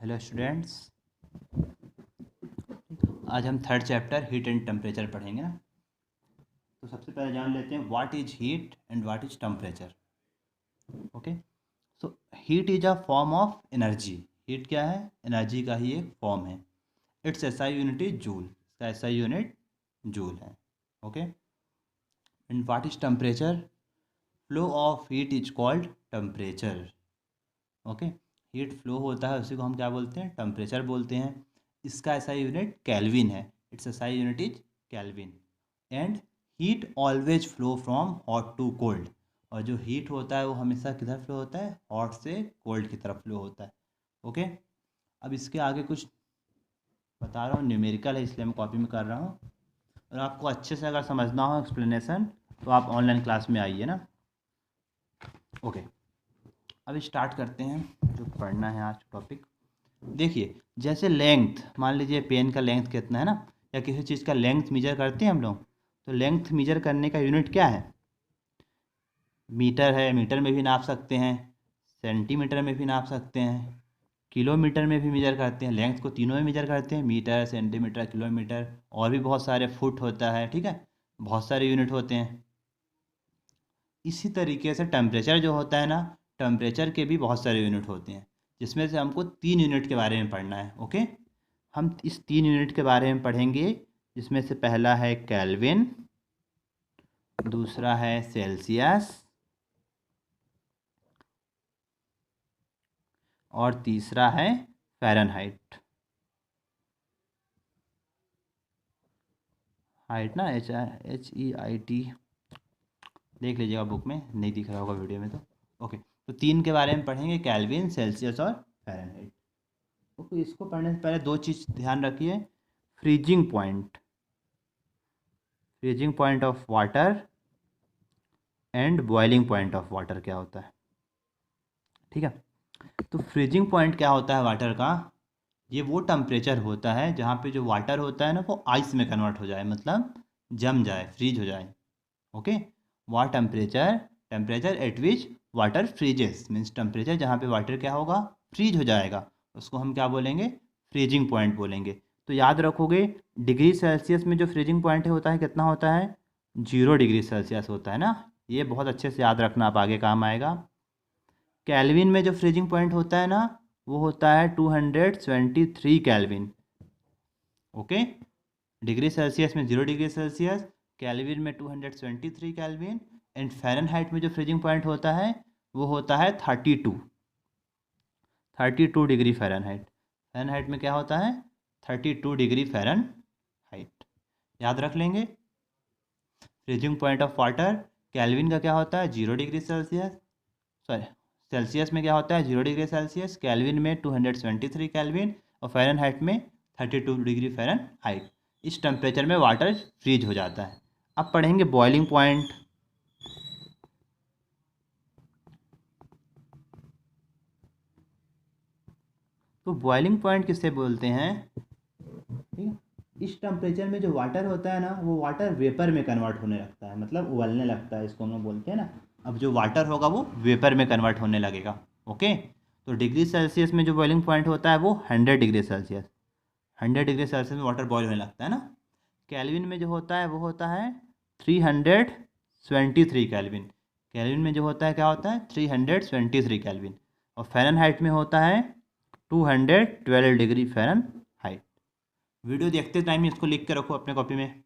Hello students. आज हम third chapter heat and temperature पढ़ेंगे ना। तो सबसे पहले जान लेते हैं what is heat and what is temperature. Okay, so heat is a form of energy. Heat क्या है? एनर्जी का ही एक फॉर्म है। It's SI unit is joule. इसका एसआई यूनिट जूल है। Okay, and what is temperature? Flow of heat is called temperature. Okay, heat flow होता है उसी को हम क्या बोलते हैं? टेम्परेचर बोलते हैं। इसका एसआई यूनिट केल्विन है। It's SI unit is kelvin. And heat always flow from hot to cold. और जो हीट होता है वो हमेशा किधर फ्लो होता है? हॉट से कोल्ड की तरफ फ्लो होता है। ओके, अब इसके आगे कुछ बता रहा हूँ, न्यूमेरिकल है इसलिए मैं कॉपी में कर रहा हूँ। और आपको अच्छे से अगर समझना हो एक्सप्लेनेशन तो आप ऑनलाइन क्लास में आइए ना। ओके, अब स्टार्ट करते हैं जो पढ़ना है आज टॉपिक। देखिए, जैसे लेंथ, मान लीजिए पेन का लेंथ कितना है ना, या किसी चीज़ का लेंथ मेजर करते हैं हम लोग। तो लेंथ मेजर करने का यूनिट क्या है? मीटर है। मीटर में भी नाप सकते हैं, सेंटीमीटर में भी नाप सकते हैं, किलोमीटर में भी मेजर करते हैं। लेंथ को तीनों में मेजर करते हैं, मीटर, सेंटीमीटर, किलोमीटर। और भी बहुत सारे, फुट होता है, ठीक है, बहुत सारे यूनिट होते हैं। इसी तरीके से टेम्परेचर जो होता है ना, टेम्परेचर के भी बहुत सारे यूनिट होते हैं, जिसमें से हमको 3 यूनिट के बारे में पढ़ना है। ओके, हम इस 3 यूनिट के बारे में पढ़ेंगे, जिसमें से पहला है केल्विन, दूसरा है सेल्सियस, और तीसरा है फ़ारेनहाइट। हाइट ना, HEIT, देख लीजिएगा बुक में, नहीं दिख रहा होगा वीडियो में तो। ओके, तो 3 के बारे में पढ़ेंगे, केल्विन, सेल्सियस और फ़ारेनहाइट। तो इसको पढ़ने से पहले 2 चीज़ ध्यान रखिए। Freezing point, freezing point of water and boiling point of water क्या होता है, ठीक है। तो फ्रीजिंग पॉइंट क्या होता है वाटर का? ये वो टेम्परेचर होता है जहाँ पे जो वाटर होता है ना वो आइस में कन्वर्ट हो जाए, मतलब जम जाए, फ्रीज हो जाए। Okay, what temperature, temperature at which water freezes, means temperature जहाँ पे वाटर क्या होगा? फ्रीज हो जाएगा, उसको हम क्या बोलेंगे? फ्रीजिंग पॉइंट बोलेंगे। तो याद रखोगे, डिग्री सेल्सियस में जो फ्रीजिंग पॉइंट होता है कितना होता है? 0 डिग्री सेल्सियस होता है ना। ये बहुत अच्छे से याद रखना, आप आगे काम आएगा। कैल्विन में जो फ्रीजिंग पॉइंट होता है ना, वो होता है 223 कैल्विन। ओके, डिग्री सेल्सियस में 0 डिग्री सेल्सियस, कैल्विन में 223 कैल्विन। एंड फ़ारेनहाइट में जो फ्रीजिंग पॉइंट होता है वो होता है 32 डिग्री फ़ारेनहाइट। फ़ारेनहाइट में क्या होता है? 32 डिग्री फ़ारेनहाइट। याद रख लेंगे। Freezing point of water, kelvin का क्या होता है? 0 डिग्री सेल्सियस, सॉरी, सेल्सियस में क्या होता है? 0 डिग्री सेल्सियस, कैल्विन में 223 कैल्विन, और फ़ारेनहाइट में 32 डिग्री फ़ारेनहाइट। इस टेम्परेचर में वाटर फ्रीज हो जाता है। अब पढ़ेंगे बॉइलिंग पॉइंट। तो बॉइलिंग पॉइंट किससे बोलते हैं? ठीक है, इस टेम्परेचर में जो वाटर होता है ना, वो वाटर वेपर में कन्वर्ट होने लगता है, मतलब उबलने लगता है, इसको हम लोग बोलते हैं ना। अब जो वाटर होगा वो वेपर में कन्वर्ट होने लगेगा। ओके, तो डिग्री सेल्सियस में जो बॉइलिंग पॉइंट होता है वो 100 डिग्री सेल्सियस, 100 डिग्री सेल्सियस में वाटर बॉयल होने लगता है ना। कैल्विन में जो होता है वो होता है 323 कैल्विन। कैल्विन में जो होता है क्या होता है? 323 कैल्विन। और फ़ारेनहाइट में होता है 212 डिग्री फ़ारेनहाइट। वीडियो देखते टाइम इसको लिख के रखो अपने कॉपी में।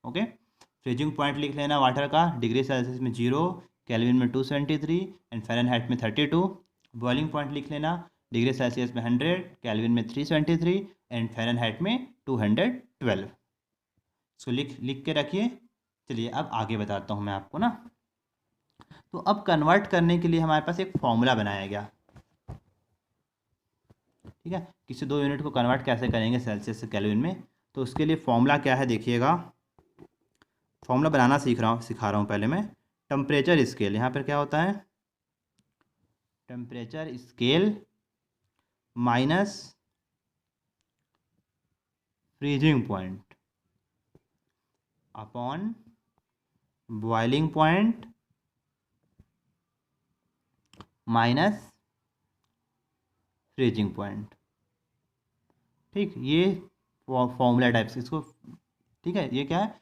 ओके, फ्रीजिंग पॉइंट लिख लेना वाटर का, डिग्री सेल्सियस में 0, कैल्विन में 273 एंड फ़ारेनहाइट में 32। बॉइलिंग पॉइंट लिख लेना, डिग्री सेल्सियस में 100, कैल्विन में 373 एंड फ़ारेनहाइट में 212। इसको लिख लिख के रखिए। चलिए अब आगे बताता हूँ मैं आपको ना। तो अब कन्वर्ट करने के लिए हमारे पास एक फॉर्मूला बनाया गया, ठीक है। किसी 2 यूनिट को कन्वर्ट कैसे करेंगे सेल्सियस से केल्विन में, तो उसके लिए फॉर्मूला क्या है देखिएगा। फॉर्मूला बनाना सिखा रहा हूँ पहले मैं। टेम्परेचर स्केल, यहाँ पर क्या होता है? Temperature scale minus freezing point upon boiling point minus freezing point. ठीक, ये फॉर्मूला टाइप्स इसको, ठीक है। ये क्या है,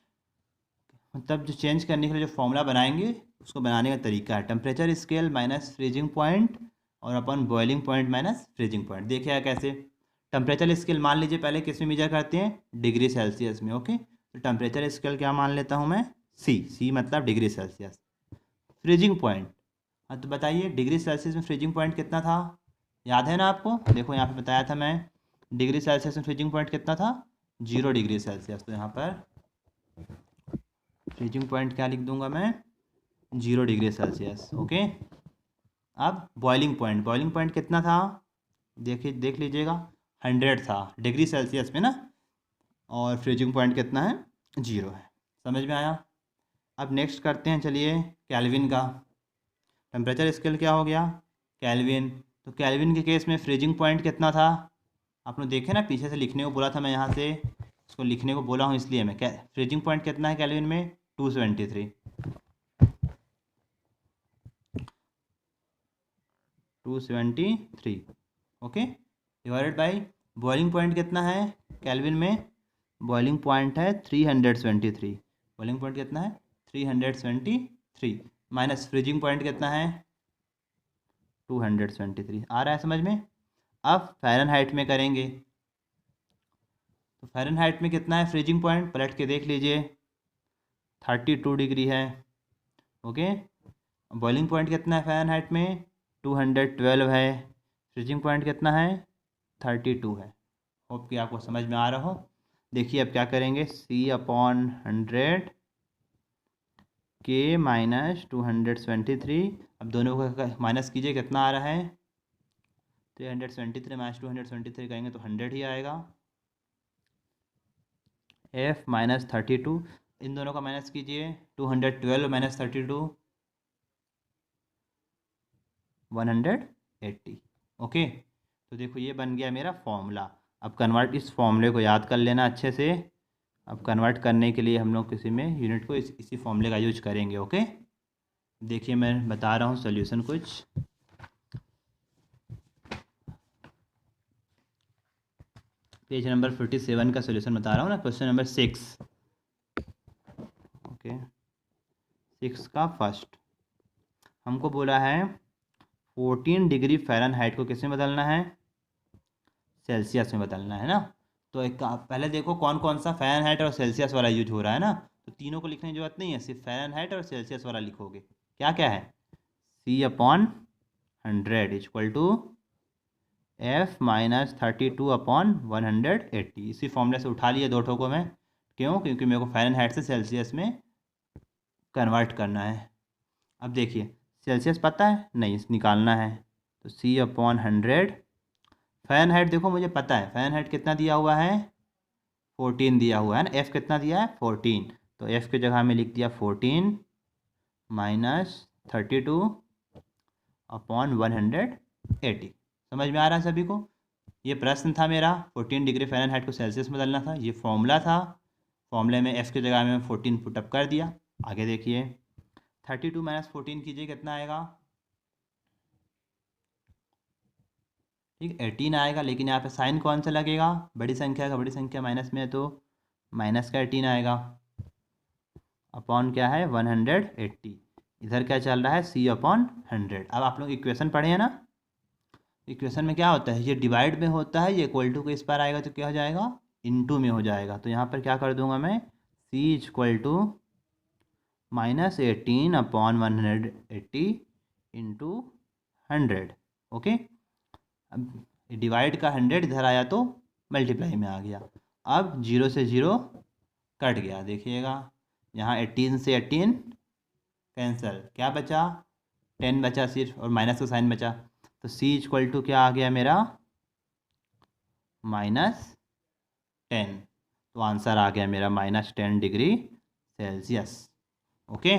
मतलब जो चेंज करने के लिए जो फॉर्मूला बनाएंगे उसको बनाने का तरीका है। Temperature scale minus freezing point और अपन boiling point minus freezing point. देखिए कैसे, टेम्परेचर स्केल मान लीजिए पहले किस में मेजर करते हैं, डिग्री सेल्सियस में। ओके, तो टेम्परेचर स्केल क्या मान लेता हूँ मैं, सी मतलब डिग्री सेल्सियस। फ्रीजिंग पॉइंट, हाँ तो बताइए डिग्री सेल्सियस में फ्रीजिंग पॉइंट कितना था, याद है ना आपको, देखो यहाँ पे बताया था मैं, डिग्री सेल्सियस में फ्रीजिंग पॉइंट कितना था, 0 डिग्री सेल्सियस। तो यहाँ पर फ्रीजिंग पॉइंट क्या लिख दूंगा मैं, 0 डिग्री सेल्सियस। ओके, अब बॉइलिंग पॉइंट कितना था, देखिए देख लीजिएगा, 100 था डिग्री सेल्सियस में ना, और फ्रीजिंग पॉइंट कितना है, 0 है। समझ में आया। अब नेक्स्ट करते हैं, चलिए कैल्विन का। टेम्परेचर स्केल क्या हो गया, कैल्विन। तो कैल्विन के केस में फ्रीजिंग पॉइंट कितना था, आपने देखे ना, पीछे से लिखने को बोला था मैं, यहाँ से इसको लिखने को बोला हूँ इसलिए मैं, फ्रीजिंग पॉइंट कितना है कैल्विन में, 273। 273, okay, divided by boiling point कितना है कैल्विन में, बॉइलिंग पॉइंट है 373। बॉइलिंग पॉइंट कितना है, 373, माइनस फ्रीजिंग पॉइंट कितना है, 273। आ रहा है समझ में। अब फ़ारेनहाइट में करेंगे, तो फ़ारेनहाइट में कितना है फ्रीजिंग पॉइंट, पलट के देख लीजिए, 32 डिग्री है। ओके, बॉइलिंग पॉइंट कितना है फ़ारेनहाइट में, 212 है। फ्रीजिंग पॉइंट कितना है, 32 है। होप कि आपको समझ में आ रहा हो। देखिए अब क्या करेंगे, C/100 के माइनस 273। अब दोनों का माइनस कीजिए, कितना आ रहा है, 373 माइनस 273 करेंगे तो 100 ही आएगा। F माइनस 32, इन दोनों का माइनस कीजिए, 212 माइनस 32, 180। ओके, तो देखो ये बन गया मेरा फॉर्मूला। अब कन्वर्ट, इस फॉर्मूले को याद कर लेना अच्छे से। अब कन्वर्ट करने के लिए हम लोग किसी में यूनिट को इसी फॉर्मूले का यूज करेंगे। ओके, देखिए मैं बता रहा हूँ सोल्यूशन कुछ। पेज नंबर 47 का सोल्यूशन बता रहा हूँ ना, क्वेश्चन नंबर 6। ओके, 6 का फर्स्ट हमको बोला है 14 डिग्री फ़ारेनहाइट को किस में बदलना है, सेल्सियस में बदलना है ना। तो एक पहले देखो कौन कौन सा फ़ारेनहाइट और सेल्सियस वाला यूज हो रहा है ना, तो तीनों को लिखने की जरूरत नहीं है, सिर्फ फ़ारेनहाइट और सेल्सियस वाला लिखोगे। क्या क्या है, C/100 equal to F minus 32/180। इसी फॉर्मूले से उठा लिए दो ठो को मैं, क्यों, क्योंकि मेरे को फ़ारेनहाइट से सेल्सियस में कन्वर्ट करना है। अब देखिए सेल्सियस पता है, नहीं निकालना है, तो C/100। फ़ारेनहाइट देखो मुझे पता है, फ़ारेनहाइट कितना दिया हुआ है, 14 दिया हुआ है ना, F कितना दिया है, 14। तो F की जगह में लिख दिया 14 माइनस 32/180। समझ में आ रहा है सभी को। ये प्रश्न था मेरा, 14 डिग्री फ़ारेनहाइट को सेल्सियस में बदलना था, ये फॉर्मूला था। फॉर्मूले में F की जगह में 14 पुटअप कर दिया। आगे देखिए 32 माइनस 14 कीजिए, कितना आएगा, ठीक 18 आएगा। लेकिन यहाँ पे साइन कौन सा लगेगा, बड़ी संख्या का, बड़ी संख्या माइनस में है तो माइनस का 18 आएगा, अपॉन क्या है 180। इधर क्या चल रहा है, C/100। अब आप लोग इक्वेशन पढ़े हैं ना, इक्वेशन में क्या होता है, ये डिवाइड में होता है, ये इक्वल टू के इस पर आएगा तो क्या हो जाएगा, इनटू में हो जाएगा। तो यहाँ पर क्या कर दूंगा मैं, C माइनस 18/180 इंटू 100। ओके, अब डिवाइड का 100 इधर आया तो मल्टीप्लाई में आ गया। अब 0 से 0 कट गया, देखिएगा यहाँ 18 से 18 कैंसिल, क्या बचा, 10 बचा सिर्फ, और माइनस का साइन बचा। तो C क्या आ गया मेरा, -10। तो आंसर आ गया मेरा -10 डिग्री सेल्सियस। ओके,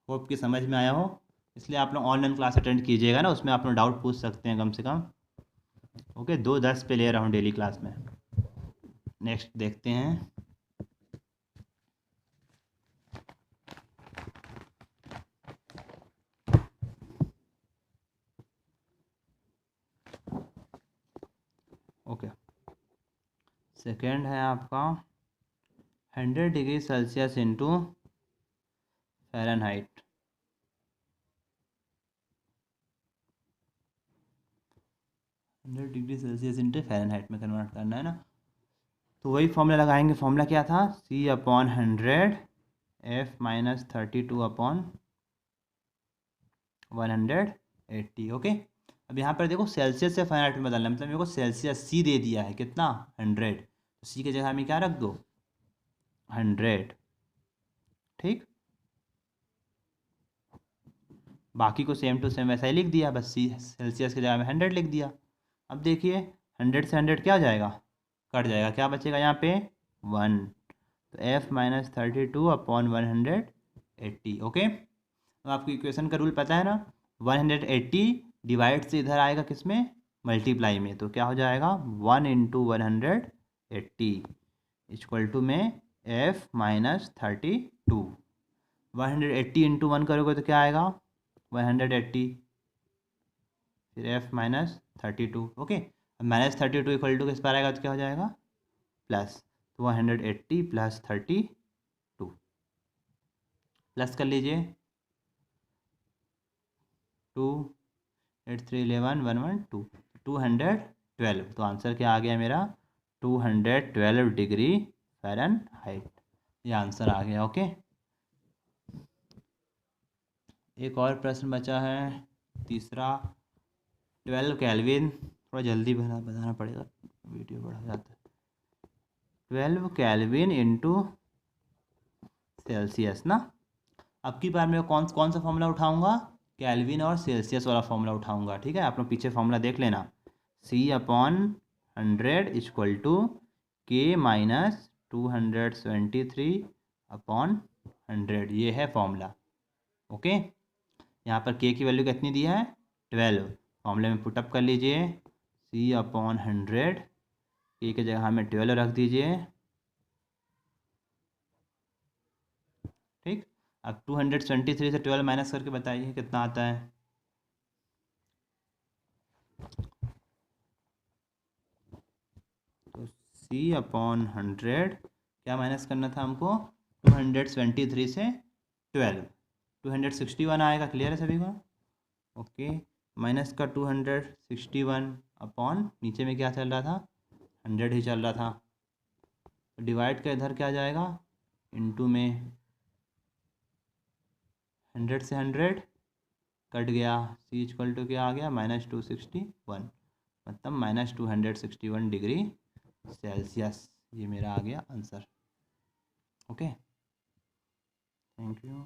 होप कि समझ में आया हो। इसलिए आप लोग ऑनलाइन क्लास अटेंड कीजिएगा ना, उसमें आप लोग डाउट पूछ सकते हैं कम से कम। ओके, 2:10 पे ले रहा हूँ डेली क्लास में। नेक्स्ट देखते हैं, ओके सेकेंड है आपका 100 degree Celsius into Fahrenheit. 100 degree Celsius into Fahrenheit में कन्वर्ट करना है ना। तो वही फॉर्मूला लगाएंगे। फॉर्मूला क्या था? C/100 F-32/180। ओके। अब यहाँ पर देखो सेल्सियस से फ़ारेनहाइट में बदलना है, मतलब मेरे को सेल्सियस C दे दिया है कितना 100, तो C की जगह में क्या रख दो 100। ठीक, बाकी को सेम टू सेम वैसा ही लिख दिया, बस C सेल्सियस की जगह में 100 लिख दिया। अब देखिए 100 से 100 क्या हो जाएगा, कट जाएगा, क्या बचेगा यहाँ पे 1। तो F-32/180। ओके। अब आपको इक्वेशन का रूल पता है ना, 180 डिवाइड से इधर आएगा किस में, मल्टीप्लाई में, तो क्या हो जाएगा 1 इंटू 180 इक्वल टू में F-32। 180 इंटू 1 करोगे तो क्या आएगा 180, फिर F-32। ओके। अब -32 इक्वल टू किस पर आएगा तो क्या हो जाएगा प्लस, तो 180 प्लस 32 प्लस कर लीजिए 2 8 3 11 1 1 2 212। तो आंसर क्या आ गया मेरा 212 डिग्री फ़ारेनहाइट, ये आंसर आ गया। ओके। एक और प्रश्न बचा है तीसरा, 12 केल्विन, थोड़ा जल्दी बताना पड़ेगा, वीडियो बढ़ा जाता है। 12 केल्विन इंटू सेल्सियस ना। अब की बार मैं कौन कौन सा फॉर्मूला उठाऊंगा, केल्विन और सेल्सियस वाला फॉर्मूला उठाऊंगा। ठीक है, आप लोग पीछे फॉर्मूला देख लेना, C/100 इक्वल टू K-273/100, ये है फॉर्मूला। ओके। यहाँ पर K की वैल्यू कितनी दी है 12, फॉर्मूले में पुटअप कर लीजिए C/100, K की जगह में 12 रख दीजिए। ठीक, अब 273 से 12 माइनस करके बताइए कितना आता है। तो C/100 क्या माइनस करना था हमको, 273 से 12, 261 आएगा। क्लियर है सभी को? ओके। माइनस का 261 अपॉन नीचे में क्या चल रहा था 100 ही चल रहा था, तो डिवाइड का इधर क्या जाएगा इनटू में, 100 से 100 कट गया, C इक्वल टू क्या आ गया -261, मतलब -261 डिग्री सेल्सियस, ये मेरा आ गया आंसर। Okay, thank you.